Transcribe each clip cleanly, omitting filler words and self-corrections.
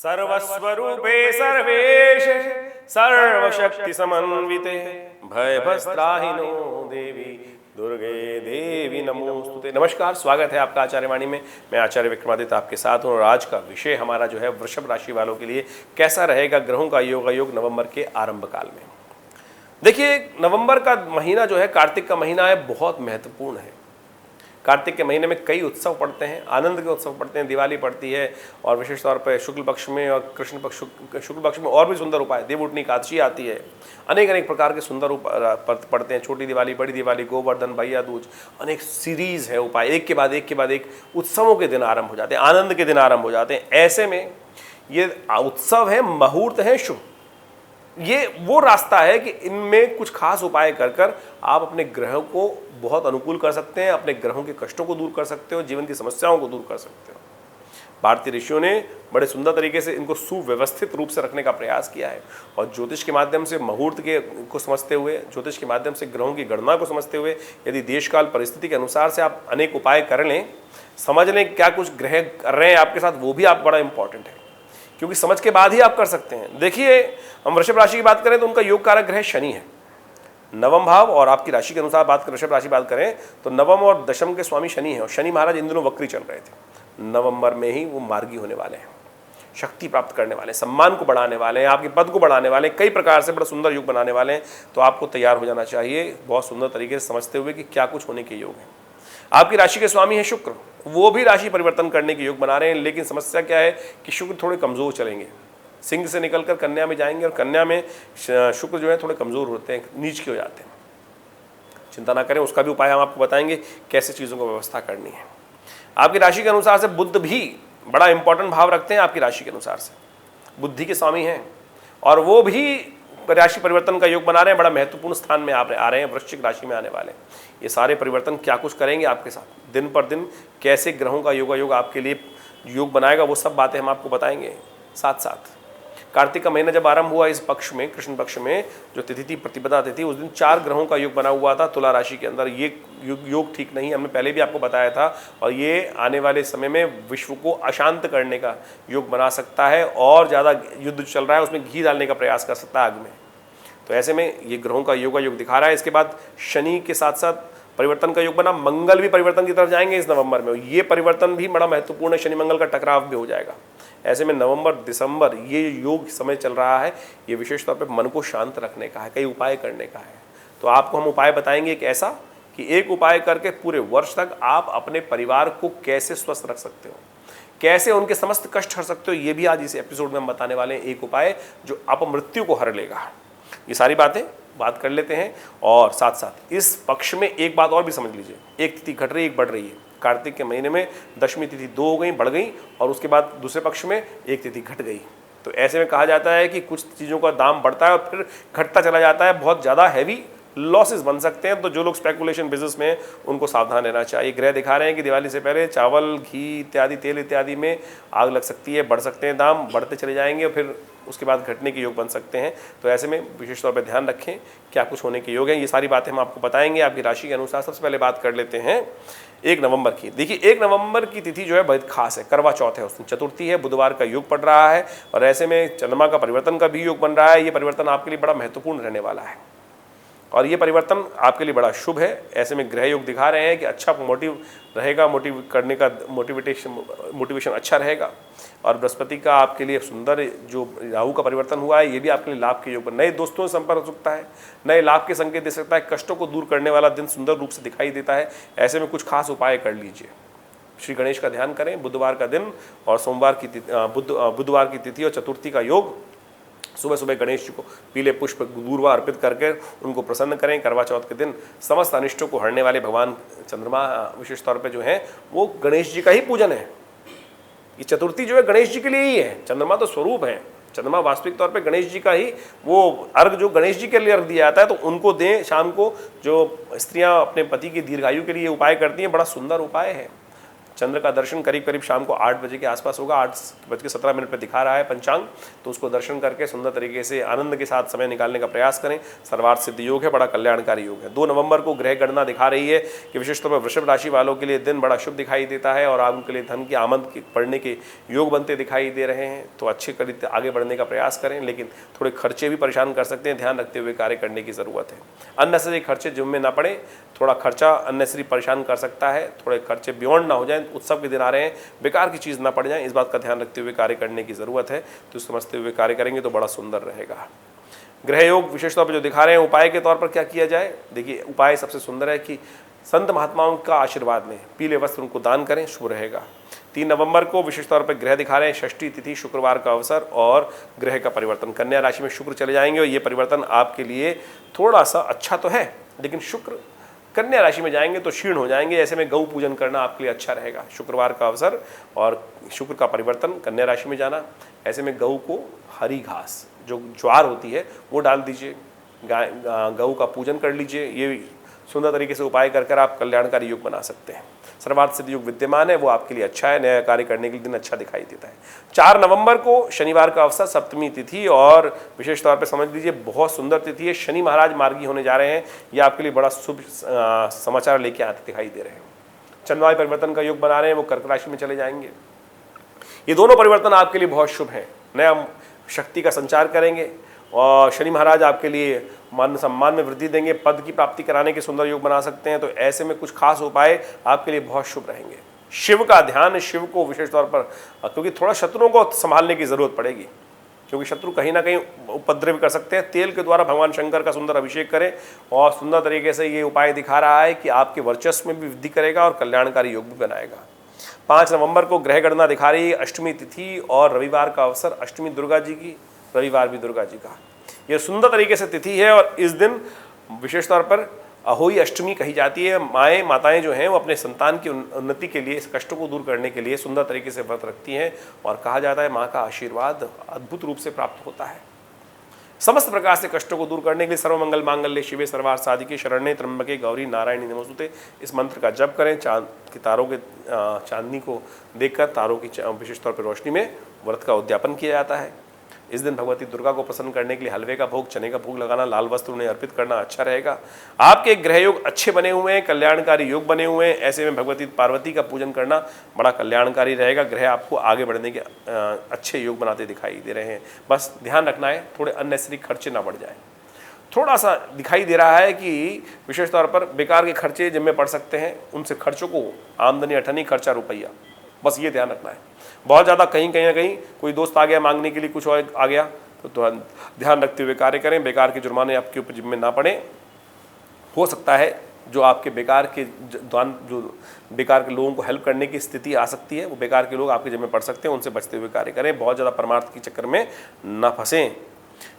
सर्वस्वरूपे सर्वेश सर्वशक्ति समन्विते भयभस्त्राहिनो देवी दुर्गे देवी नमोस्तुते। नमस्कार, स्वागत है आपका आचार्य वाणी में। मैं आचार्य विक्रमादित्य आपके साथ हूँ और आज का विषय हमारा जो है वृषभ राशि वालों के लिए कैसा रहेगा ग्रहों का योग नवंबर के आरंभ काल में। देखिए, नवंबर का महीना जो है, कार्तिक का महीना है, बहुत महत्वपूर्ण है। कार्तिक के महीने में कई उत्सव पड़ते हैं, आनंद के उत्सव पड़ते हैं, दिवाली पड़ती है और विशेष तौर पर शुक्ल पक्ष में और कृष्ण पक्ष शुक्ल पक्ष में और भी सुंदर उपाय, देवउठनी एकादशी आती है, अनेक प्रकार के सुंदर पड़ते हैं। छोटी दिवाली, बड़ी दिवाली, गोवर्धन, भैया दूज, अनेक सीरीज है उपाय, एक के बाद एक उत्सवों के दिन आरंभ हो जाते हैं, आनंद के दिन आरंभ हो जाते हैं। ऐसे में ये उत्सव है, मुहूर्त है शुभ। ये वो रास्ता है कि इनमें कुछ खास उपाय कर आप अपने ग्रहों को बहुत अनुकूल कर सकते हैं, अपने ग्रहों के कष्टों को दूर कर सकते हो, जीवन की समस्याओं को दूर कर सकते हो। भारतीय ऋषियों ने बड़े सुंदर तरीके से इनको सुव्यवस्थित रूप से रखने का प्रयास किया है और ज्योतिष के माध्यम से मुहूर्त को समझते हुए, ज्योतिष के माध्यम से ग्रहों की गणना को समझते हुए, यदि देशकाल परिस्थिति के अनुसार से आप अनेक उपाय कर लें, समझ लें क्या कुछ ग्रह कर रहे हैं आपके साथ, वो भी आप बड़ा इंपॉर्टेंट है, क्योंकि समझ के बाद ही आप कर सकते हैं। देखिए, हम वृषभ राशि की बात करें तो उनका योग कारक ग्रह शनि है, नवम भाव, और आपकी राशि के अनुसार बात करें, वृषभ राशि बात करें तो नवम और दशम के स्वामी शनि है और शनि महाराज इन दिनों वक्री चल रहे थे। नवंबर में ही वो मार्गी होने वाले हैं, शक्ति प्राप्त करने वाले हैं, सम्मान को बढ़ाने वाले हैं, आपके पद को बढ़ाने वाले हैं, कई प्रकार से बड़ा सुंदर योग बनाने वाले हैं। तो आपको तैयार हो जाना चाहिए बहुत सुंदर तरीके से समझते हुए कि क्या कुछ होने के योग है। आपकी राशि के स्वामी है शुक्र, वो भी राशि परिवर्तन करने के योग बना रहे हैं, लेकिन समस्या क्या है कि शुक्र थोड़े कमजोर चलेंगे, सिंह से निकलकर कन्या में जाएंगे और कन्या में शुक्र जो है थोड़े कमजोर होते हैं, नीच के हो जाते हैं। चिंता ना करें, उसका भी उपाय हम आपको बताएंगे कैसे चीज़ों को व्यवस्था करनी है। आपकी राशि के अनुसार से बुध भी बड़ा इंपॉर्टेंट भाव रखते हैं, आपकी राशि के अनुसार से बुद्धि के स्वामी हैं और वो भी राशि परिवर्तन का योग बना रहे हैं, बड़ा महत्वपूर्ण स्थान में आ रहे हैं, वृश्चिक राशि में आने वाले। ये सारे परिवर्तन क्या कुछ करेंगे आपके साथ, दिन पर दिन कैसे ग्रहों का योग आपके लिए योग बनाएगा, वो सब बातें हम आपको बताएंगे। साथ साथ कार्तिक का महीना जब आरंभ हुआ, इस पक्ष में, कृष्ण पक्ष में जो तिथि थी, प्रतिपदा तिथि, उस दिन 4 ग्रहों का योग बना हुआ था तुला राशि के अंदर। ये योग ठीक नहीं, हमने पहले भी आपको बताया था, और ये आने वाले समय में विश्व को अशांत करने का योग बना सकता है और ज़्यादा युद्ध चल रहा है उसमें घी डालने का प्रयास कर सकता है आग में। तो ऐसे में ये ग्रहों का योग दिखा रहा है। इसके बाद शनि के साथ साथ परिवर्तन का योग बना, मंगल भी परिवर्तन की तरफ जाएंगे इस नवंबर में, ये परिवर्तन भी बड़ा महत्वपूर्ण है, शनि मंगल का टकराव भी हो जाएगा। ऐसे में नवंबर दिसंबर ये योग समय चल रहा है, ये विशेष तौर पे मन को शांत रखने का है, कई उपाय करने का है। तो आपको हम उपाय बताएंगे एक ऐसा कि एक उपाय करके पूरे वर्ष तक आप अपने परिवार को कैसे स्वस्थ रख सकते हो, कैसे उनके समस्त कष्ट हर सकते हो, ये भी आज इस एपिसोड में हम बताने वाले हैं। एक उपाय जो अपमृत्यु को हर लेगा। ये सारी बात कर लेते हैं और साथ साथ इस पक्ष में एक बात और भी समझ लीजिए, एक तिथि घट रही, एक बढ़ रही है। कार्तिक के महीने में दशमी तिथि 2 हो गई, बढ़ गई, और उसके बाद दूसरे पक्ष में एक तिथि घट गई। तो ऐसे में कहा जाता है कि कुछ चीज़ों का दाम बढ़ता है और फिर घटता चला जाता है, बहुत ज़्यादा हैवी लॉसेस बन सकते हैं। तो जो लोग स्पेकुलेशन बिजनेस में, उनको सावधान रहना चाहिए। ग्रह दिखा रहे हैं कि दिवाली से पहले चावल, घी इत्यादि, तेल इत्यादि में आग लग सकती है, बढ़ सकते हैं दाम, बढ़ते चले जाएंगे और फिर उसके बाद घटने के योग बन सकते हैं। तो ऐसे में विशेष तौर पर ध्यान रखें क्या कुछ होने के योग हैं। ये सारी बातें हम आपको बताएंगे आपकी राशि के अनुसार। सबसे पहले बात कर लेते हैं 1 नवंबर की। देखिए, 1 नवंबर की तिथि जो है बहुत खास है, करवा चौथ है, उस दिन चतुर्थी है, बुधवार का योग पड़ रहा है और ऐसे में चंद्रमा का परिवर्तन का भी योग बन रहा है। ये परिवर्तन आपके लिए बड़ा महत्वपूर्ण रहने वाला है और ये परिवर्तन आपके लिए बड़ा शुभ है। ऐसे में ग्रह योग दिखा रहे हैं कि अच्छा मोटिव रहेगा, मोटिव करने का मोटिवेशन अच्छा रहेगा। और बृहस्पति का आपके लिए सुंदर जो राहु का परिवर्तन हुआ है, ये भी आपके लिए लाभ के योग पर, नए दोस्तों से संपर्क हो सकता है, नए लाभ के संकेत दे सकता है, कष्टों को दूर करने वाला दिन सुंदर रूप से दिखाई देता है। ऐसे में कुछ खास उपाय कर लीजिए। श्री गणेश का ध्यान करें बुधवार का दिन और सोमवार की बुधवार की तिथि और चतुर्थी का योग। सुबह सुबह गणेश जी को पीले पुष्प दूर्वा अर्पित करके उनको प्रसन्न करें। करवा चौथ के दिन समस्त अनिष्टों को हरने वाले भगवान चंद्रमा विशेष तौर पे जो है वो गणेश जी का ही पूजन है। ये चतुर्थी जो है गणेश जी के लिए ही है, चंद्रमा तो स्वरूप है, चंद्रमा वास्तविक तौर पे गणेश जी का ही वो अर्घ जो गणेश जी के लिए अर्घ दिया जाता है, तो उनको दें शाम को। जो स्त्रियां अपने पति की दीर्घायु के लिए उपाय करती हैं, बड़ा सुंदर उपाय है। चंद्र का दर्शन करीब करीब शाम को 8 बजे के आसपास होगा, 8:17 पर दिखा रहा है पंचांग, तो उसको दर्शन करके सुंदर तरीके से आनंद के साथ समय निकालने का प्रयास करें। सर्वार्थ सिद्धि योग है, बड़ा कल्याणकारी योग है। 2 नवंबर को ग्रह गणना दिखा रही है कि विशेष तौर पर वृषभ राशि वालों के लिए दिन बड़ा शुभ दिखाई देता है और आप उनके लिए धन की आमद पड़ने के योग बनते दिखाई दे रहे हैं। तो अच्छे करीब आगे बढ़ने का प्रयास करें, लेकिन थोड़े खर्चे भी परेशान कर सकते हैं, ध्यान रखते हुए कार्य करने की ज़रूरत है। अननेसेसरी खर्चे जिम्मे ना पड़े, थोड़ा खर्चा अननेसेसरी परेशान कर सकता है, थोड़े खर्चे बियॉन्ड ना हो जाएं, उत्सव के दिन आ रहे हैं, बेकार की चीज़ ना पड़ जाए, इस बात का ध्यान रखते हुए कार्य करने की ज़रूरत है। तो समझते हुए कार्य करेंगे तो बड़ा सुंदर रहेगा। ग्रह योग विशेष तौर पर जो दिखा रहे हैं, उपाय के तौर पर क्या किया जाए? देखिए, उपाय सबसे सुंदर है कि संत महात्माओं का आशीर्वाद लें, पीले वस्त्र उनको दान करें, शुभ रहेगा। 3 नवंबर को विशेष तौर पर ग्रह दिखा रहे हैं, षष्ठी तिथि शुक्रवार का अवसर और ग्रह का परिवर्तन, कन्या राशि में शुक्र चले जाएंगे और ये परिवर्तन आपके लिए थोड़ा सा अच्छा तो है, लेकिन शुक्र कन्या राशि में जाएंगे तो क्षीण हो जाएंगे। ऐसे में गौ पूजन करना आपके लिए अच्छा रहेगा। शुक्रवार का अवसर और शुक्र का परिवर्तन, कन्या राशि में जाना, ऐसे में गऊ को हरी घास जो ज्वार होती है वो डाल दीजिए, गऊ का पूजन कर लीजिए। ये सुंदर तरीके से उपाय कर आप कल्याणकारी योग बना सकते हैं। सर्वार्थ सिद्धि योग विद्यमान है, वो आपके लिए अच्छा है, नया कार्य करने के लिए दिन अच्छा दिखाई देता है। 4 नवंबर को शनिवार का अवसर, सप्तमी तिथि और विशेष तौर पे समझ लीजिए बहुत सुंदर तिथि है। शनि महाराज मार्गी होने जा रहे हैं, ये आपके लिए बड़ा शुभ समाचार लेके आते दिखाई दे रहे हैं। चंद्रवाय परिवर्तन का योग बना रहे हैं, वो कर्क राशि में चले जाएंगे। ये दोनों परिवर्तन आपके लिए बहुत शुभ है, नया शक्ति का संचार करेंगे और शनि महाराज आपके लिए मान सम्मान में वृद्धि देंगे, पद की प्राप्ति कराने के सुंदर योग बना सकते हैं। तो ऐसे में कुछ खास उपाय आपके लिए बहुत शुभ रहेंगे। शिव का ध्यान, शिव को विशेष तौर पर, क्योंकि थोड़ा शत्रुओं को संभालने की जरूरत पड़ेगी, क्योंकि शत्रु कहीं ना कहीं उपद्रव कर सकते हैं। तेल के द्वारा भगवान शंकर का सुंदर अभिषेक करें और सुंदर तरीके से ये उपाय दिखा रहा है कि आपके वर्चस्व में भी वृद्धि करेगा और कल्याणकारी योग भी बनाएगा। 5 नवंबर को ग्रह गणना दिखा रही है, अष्टमी तिथि और रविवार का अवसर, अष्टमी दुर्गा जी की, रविवार भी दुर्गा जी का। यह सुंदर तरीके से तिथि है और इस दिन विशेष तौर पर अहोई अष्टमी कही जाती है। माताएं जो हैं वो अपने संतान की उन्नति के लिए, इस कष्टों को दूर करने के लिए सुंदर तरीके से व्रत रखती हैं और कहा जाता है माँ का आशीर्वाद अद्भुत रूप से प्राप्त होता है। समस्त प्रकार से कष्टों को दूर करने के लिए सर्वमंगल मांगल्ये शिवे सर्वार्थ साधिके शरण्ये त्र्यंबके गौरी नारायणी नमोस्तुते, इस मंत्र का जप करें। चांद की तारों के चांदनी को देखकर तारों की विशेष तौर पर रोशनी में व्रत का उद्यापन किया जाता है। इस दिन भगवती दुर्गा को प्रसन्न करने के लिए हलवे का भोग, चने का भोग लगाना, लाल वस्त्र उन्हें अर्पित करना अच्छा रहेगा। आपके ग्रह योग अच्छे बने हुए हैं, कल्याणकारी योग बने हुए हैं, ऐसे में भगवती पार्वती का पूजन करना बड़ा कल्याणकारी रहेगा। ग्रह आपको आगे बढ़ने के अच्छे योग बनाते दिखाई दे रहे हैं। बस ध्यान रखना है थोड़े अननेसेसरी खर्चे ना बढ़ जाए। थोड़ा सा दिखाई दे रहा है कि विशेष तौर पर बेकार के खर्चे जिनमें पड़ सकते हैं, उनसे खर्चों को आमदनी अठनी, खर्चा रुपया, बस ये ध्यान रखना है। बहुत ज़्यादा कहीं ना कहीं कोई दोस्त आ गया मांगने के लिए, कुछ और आ गया, तो ध्यान रखते हुए कार्य करें, बेकार के जुर्माने आपके ऊपर जिम्मे ना पड़े। हो सकता है जो आपके बेकार के जो बेकार के लोगों को हेल्प करने की स्थिति आ सकती है, वो बेकार के लोग आपके जिम्मे पड़ सकते हैं, उनसे बचते हुए कार्य करें। बहुत ज़्यादा परमार्थ के चक्कर में ना फंसें।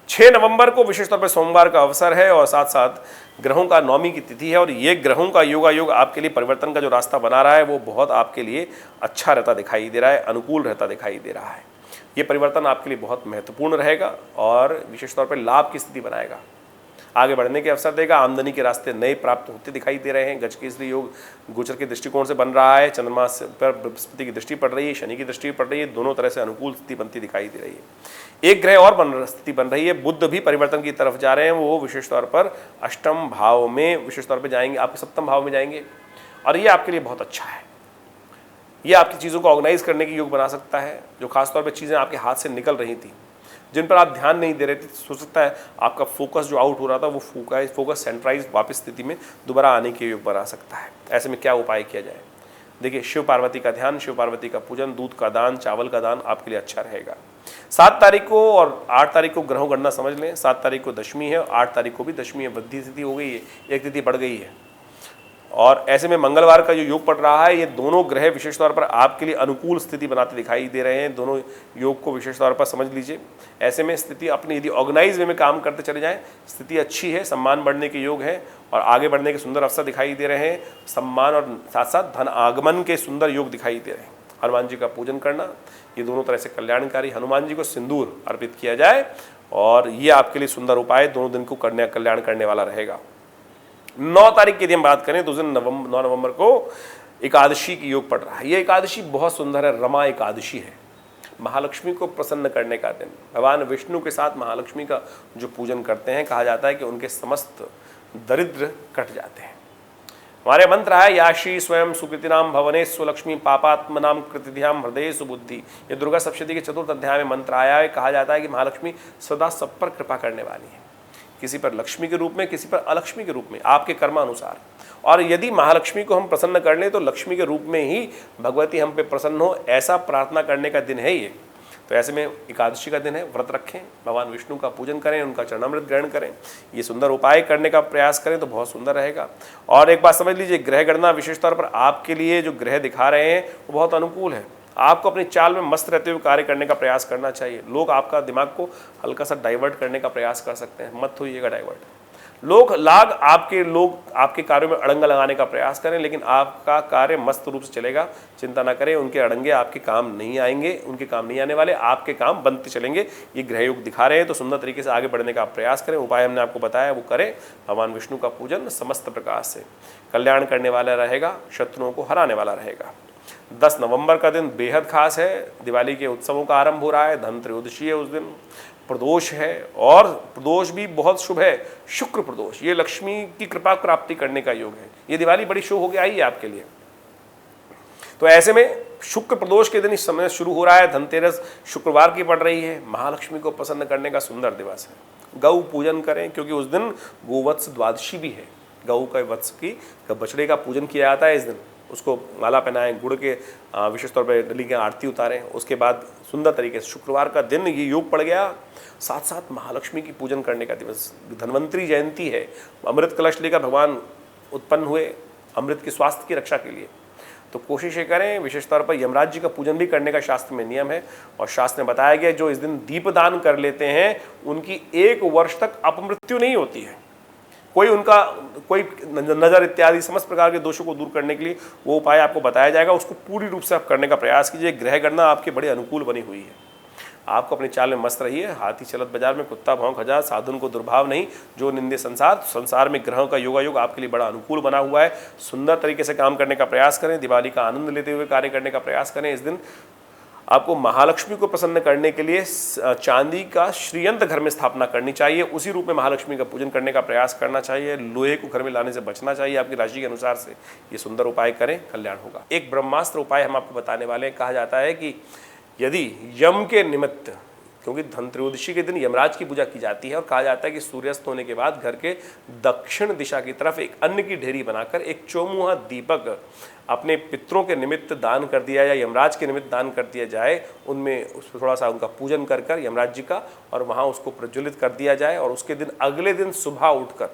6 नवंबर को विशेष तौर पर सोमवार का अवसर है और साथ साथ ग्रहों का नवमी की तिथि है और ये ग्रहों का योगायोग आपके लिए परिवर्तन का जो रास्ता बना रहा है वो बहुत आपके लिए अच्छा रहता दिखाई दे रहा है, अनुकूल रहता दिखाई दे रहा है। ये परिवर्तन आपके लिए बहुत महत्वपूर्ण रहेगा और विशेष तौर पर लाभ की स्थिति बनाएगा, आगे बढ़ने के अवसर देगा। आमदनी के रास्ते नए प्राप्त होते दिखाई दे रहे हैं। गजकेसरी योग गोचर के दृष्टिकोण से बन रहा है, चंद्रमा पर बृहस्पति की दृष्टि पड़ रही है, शनि की दृष्टि पड़ रही है, दोनों तरह से अनुकूल स्थिति बनती दिखाई दे रही है। एक ग्रह और स्थिति बन रही है, बुध भी परिवर्तन की तरफ जा रहे हैं, वो विशेष तौर पर अष्टम भाव में विशेष तौर पर जाएंगे, आपके सप्तम भाव में जाएंगे और ये आपके लिए बहुत अच्छा है। ये आपकी चीज़ों को ऑर्गेनाइज करने की योग बना सकता है। जो खासतौर पर चीज़ें आपके हाथ से निकल रही थी, जिन पर आप ध्यान नहीं दे रहे थे, हो सकता है आपका फोकस जो आउट हो रहा था वो फोकस सेंट्राइज वापस स्थिति में दोबारा आने के योग बना सकता है। ऐसे में क्या उपाय किया जाए? देखिए, शिव पार्वती का ध्यान, शिव पार्वती का पूजन, दूध का दान, चावल का दान आपके लिए अच्छा रहेगा। 7 तारीख को और 8 तारीख को ग्रहों गणना समझ लें। 7 तारीख को दशमी है, 8 तारीख को भी दशमी है, वृद्धि तिथि हो गई है, एक तिथि बढ़ गई है और ऐसे में मंगलवार का जो योग पड़ रहा है, ये दोनों ग्रह विशेष तौर पर आपके लिए अनुकूल स्थिति बनाते दिखाई दे रहे हैं। दोनों योग को विशेष तौर पर समझ लीजिए। ऐसे में स्थिति अपनी यदि ऑर्गेनाइज वे में काम करते चले जाएं, स्थिति अच्छी है, सम्मान बढ़ने के योग है और आगे बढ़ने के सुंदर अवसर दिखाई दे रहे हैं। सम्मान और साथ साथ धन आगमन के सुंदर योग दिखाई दे रहे हैं। हनुमान जी का पूजन करना, ये दोनों तरह से कल्याणकारी। हनुमान जी को सिंदूर अर्पित किया जाए और ये आपके लिए सुंदर उपाय दोनों दिन को कल्याण करने वाला रहेगा। 9 तारीख की यदि हम बात करें तो उस दिन 9 नवंबर को एकादशी की योग पड़ रहा है। ये एकादशी बहुत सुंदर है, रमा एकादशी है, महालक्ष्मी को प्रसन्न करने का दिन। भगवान विष्णु के साथ महालक्ष्मी का जो पूजन करते हैं, कहा जाता है कि उनके समस्त दरिद्र कट जाते हैं। हमारे मंत्र है या श्री स्वयं सुकृतिनाम भवने स्वलक्ष्मी पापात्मनाम कृतिध्याम हृदय सुबुद्धि। ये दुर्गा सप्तशती के चतुर्थ अध्याय में मंत्र आया है। कहा जाता है कि महालक्ष्मी सदा सब पर कृपा करने वाली है, किसी पर लक्ष्मी के रूप में, किसी पर अलक्ष्मी के रूप में, आपके कर्मानुसार। और यदि महालक्ष्मी को हम प्रसन्न कर लें तो लक्ष्मी के रूप में ही भगवती हम पे प्रसन्न हो, ऐसा प्रार्थना करने का दिन है ये। तो ऐसे में एकादशी का दिन है, व्रत रखें, भगवान विष्णु का पूजन करें, उनका चरणामृत ग्रहण करें, ये सुंदर उपाय करने का प्रयास करें तो बहुत सुंदर रहेगा। और एक बात समझ लीजिए, ग्रह गणना विशेष तौर पर आपके लिए जो ग्रह दिखा रहे हैं वो बहुत अनुकूल है। आपको अपनी चाल में मस्त रहते हुए कार्य करने का प्रयास करना चाहिए। लोग आपका दिमाग को हल्का सा डाइवर्ट करने का प्रयास कर सकते हैं, मत होइएगा डाइवर्ट। लोग आपके कार्यों में अड़ंगा लगाने का प्रयास करें, लेकिन आपका कार्य मस्त रूप से चलेगा, चिंता ना करें। उनके अड़ंगे आपके काम नहीं आएंगे, उनके काम नहीं आने वाले, आपके काम बनते चलेंगे। ये ग्रह योग दिखा रहे हैं तो सुंदर तरीके से आगे बढ़ने का प्रयास करें। उपाय हमने आपको बताया वो करें। भगवान विष्णु का पूजन समस्त प्रकार से कल्याण करने वाला रहेगा, शत्रुओं को हराने वाला रहेगा। 10 नवंबर का दिन बेहद खास है, दिवाली के उत्सवों का आरंभ हो रहा है, धनत्रयोदशी है उस दिन, प्रदोष है और प्रदोष भी बहुत शुभ है, शुक्र प्रदोष। ये लक्ष्मी की कृपा प्राप्ति करने का योग है। ये दिवाली बड़ी शुभ हो गई आई है आपके लिए। तो ऐसे में शुक्र प्रदोष के दिन इस समय शुरू हो रहा है। धनतेरस शुक्रवार की पड़ रही है, महालक्ष्मी को प्रसन्न करने का सुंदर दिवस है। गौ पूजन करें क्योंकि उस दिन गोवत्स द्वादशी भी है। गौ का वत्स की बछड़े का पूजन किया जाता है इस दिन। उसको माला पहनाएं, गुड़ के विशेष तौर पर डली की आरती उतारें। उसके बाद सुंदर तरीके से शुक्रवार का दिन ये योग पड़ गया, साथ साथ महालक्ष्मी की पूजन करने का दिवस। धन्वंतरी जयंती है, अमृत कलश लेकर भगवान उत्पन्न हुए अमृत के स्वास्थ्य की रक्षा के लिए। तो कोशिश ये करें, विशेष तौर पर यमराज जी का पूजन भी करने का शास्त्र में नियम है। और शास्त्र में बताया गया जो इस दिन दीपदान कर लेते हैं उनकी 1 वर्ष तक अपमृत्यु नहीं होती है। कोई नजर इत्यादि समस्त प्रकार के दोषों को दूर करने के लिए वो उपाय आपको बताया जाएगा, उसको पूरी रूप से आप करने का प्रयास कीजिए। ग्रह गणना आपके बड़े अनुकूल बनी हुई है। आपको अपनी चाल में मस्त रहिए। हाथी चलत बाजार में कुत्ता भौंक हजार, साधुन को दुर्भाव नहीं, जो निंदे संसार में ग्रहों का योगायोग आपके लिए बड़ा अनुकूल बना हुआ है। सुंदर तरीके से काम करने का प्रयास करें, दिवाली का आनंद लेते हुए कार्य करने का प्रयास करें। इस दिन आपको महालक्ष्मी को प्रसन्न करने के लिए चांदी का श्रीयंत्र घर में स्थापना करनी चाहिए, उसी रूप में महालक्ष्मी का पूजन करने का प्रयास करना चाहिए। लोहे को घर में लाने से बचना चाहिए आपकी राशि के अनुसार से। ये सुंदर उपाय करें, कल्याण होगा। एक ब्रह्मास्त्र उपाय हम आपको बताने वाले हैं। कहा जाता है कि यदि यम के निमित्त, क्योंकि धनत्रयोदशी के दिन यमराज की पूजा की जाती है, और कहा जाता है कि सूर्यास्त होने के बाद घर के दक्षिण दिशा की तरफ एक अन्न की ढेरी बनाकर एक चौमुहा दीपक अपने पितरों के निमित्त दान कर दिया जाए, यमराज के निमित्त दान कर दिया जाए। उनमें उसमें थोड़ा सा उनका पूजन कर यमराज जी का, और वहाँ उसको प्रज्वलित कर दिया जाए। और उसके दिन अगले दिन सुबह उठकर,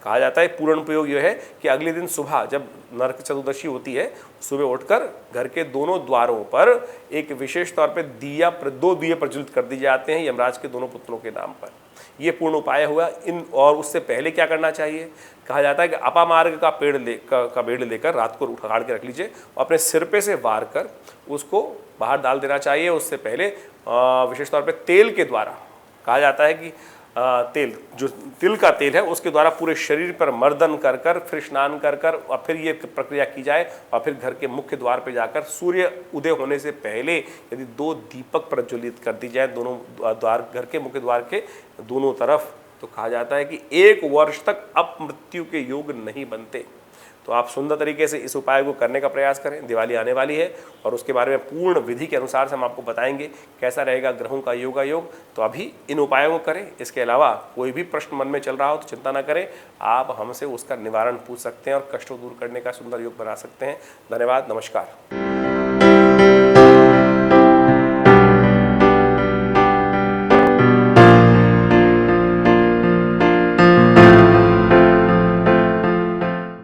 कहा जाता है पूर्ण प्रयोग यह है कि अगले दिन सुबह जब नरक चतुर्दशी होती है, सुबह उठकर घर के दोनों द्वारों पर एक विशेष तौर पे 2 दिए प्रज्वलित कर दिए जाते हैं यमराज के दोनों पुत्रों के नाम पर। ये पूर्ण उपाय हुआ। और उससे पहले क्या करना चाहिए, कहा जाता है कि अपामार्ग का पेड़ लेकर रात को उखाड़ के रख लीजिए और अपने सिर पे से वार कर उसको बाहर डाल देना चाहिए। उससे पहले विशेष तौर पर तेल के द्वारा, कहा जाता है कि तेल, जो तिल का तेल है, उसके द्वारा पूरे शरीर पर मर्दन कर फिर स्नान कर और फिर ये प्रक्रिया की जाए। और फिर घर के मुख्य द्वार पर जाकर सूर्य उदय होने से पहले यदि 2 दीपक प्रज्वलित कर दी जाए दोनों द्वार, घर के मुख्य द्वार के दोनों तरफ, तो कहा जाता है कि 1 वर्ष तक अपमृत्यु के योग नहीं बनते। तो आप सुंदर तरीके से इस उपाय को करने का प्रयास करें। दिवाली आने वाली है और उसके बारे में पूर्ण विधि के अनुसार से हम आपको बताएंगे कैसा रहेगा ग्रहों का योगायोग। तो अभी इन उपायों को करें। इसके अलावा कोई भी प्रश्न मन में चल रहा हो तो चिंता ना करें, आप हमसे उसका निवारण पूछ सकते हैं और कष्ट दूर करने का सुंदर योग बना सकते हैं। धन्यवाद, नमस्कार।